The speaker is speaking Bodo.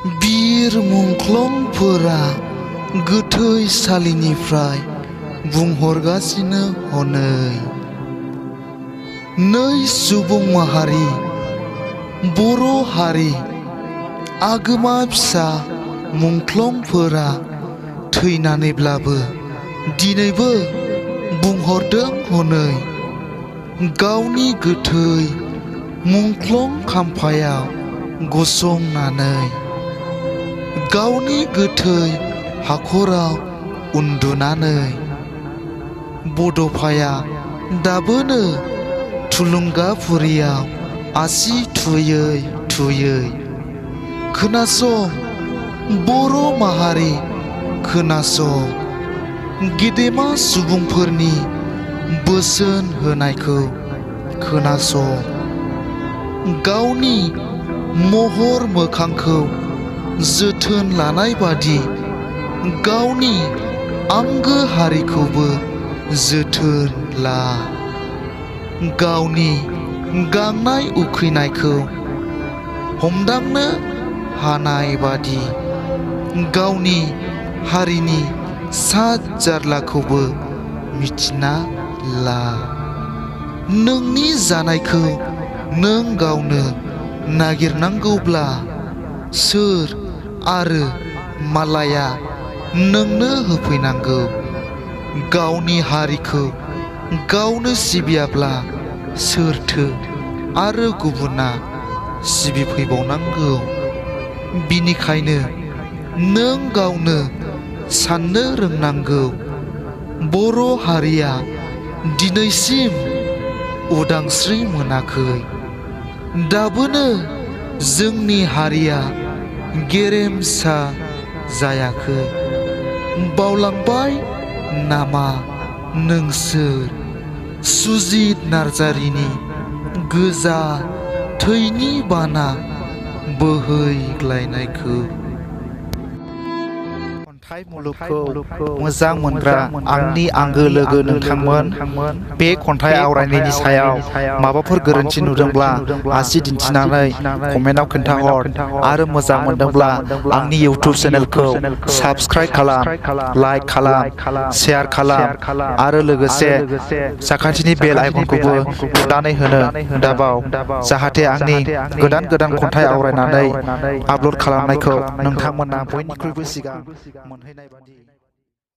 बिर मुंख्लंफोरा गोथैसालिनिफ्राय बुंहरगासिनो हनै नै सुबुं माहारि बर' हारि आगोमा फिसा मुंख्लंफोरा थैनानैब्लाबो दिनैबो बुंहरदों हनै गावनि गोथै मुंख्लं खाम्फायाव गसंनानै गावनि गोथै हाखराव उन्दुनानै बड'फाया दाबोनो थुलुंगाफुरियाव आसि थुयै थुयै खोनासं बर' माहारि खोनासं गेदेमा सुबुंफोरनि बोसोन होनायखौ खोनासं गावनि महर मोखांखौ जोथोन लानाय बादि गावनि आंगो हारिखौबो जोथोन ला गावनि गांनाय उखैनायखौ हमदांनो हानाय बादि गावनि हारिनि सात जारलाखौबो मिथिना ला नोंनि जानायखौ नों गावनो नागिरनांगौब्ला सोर आरो मालाया नोंनो होफैनांगौ गावनि हारिखौ गावनो सिबियाब्ला सोरथो आरो गुबुना सिबिफैबावनांगौ बिनिखायनो नों गावनो साननो रोंनांगौ बर' हारिया दिनैसिम उदांस्रि मोनाखै दाबोनो जोंनि हारिया गेरेमसा जायाखै बावलांबाय नामा नोंसोर सुजित नार्जारिनि गोजा थैनि बाना बोहैग्लायनायखौ खन्थाइ मुलुगखौ मोजां मोनग्रा आंनि आंगो लोगो नोंथांमोन बे खन्थाइ आवरायनायनि सायाव माबाफोर गोरोन्थि नुदोंब्ला आसि दिन्थिनानै कमेन्टआव खोन्थाहर आरो मोजां मोनदोंब्ला आंनि इउटिउब चेनेलखौ साबस्क्राइब खालाम लाइक खालाम शेयार खालाम आरो लोगोसे साखाथिनि बेल आइकनखौबो थुनानै होनो दाबाव जाहाथे आंनि गोदान खन्थाइ आवरायनानै आपल'ड खालामनायखौ नोंथांमोना बयनिख्रुइबो सिगां मोनहैनाय बादि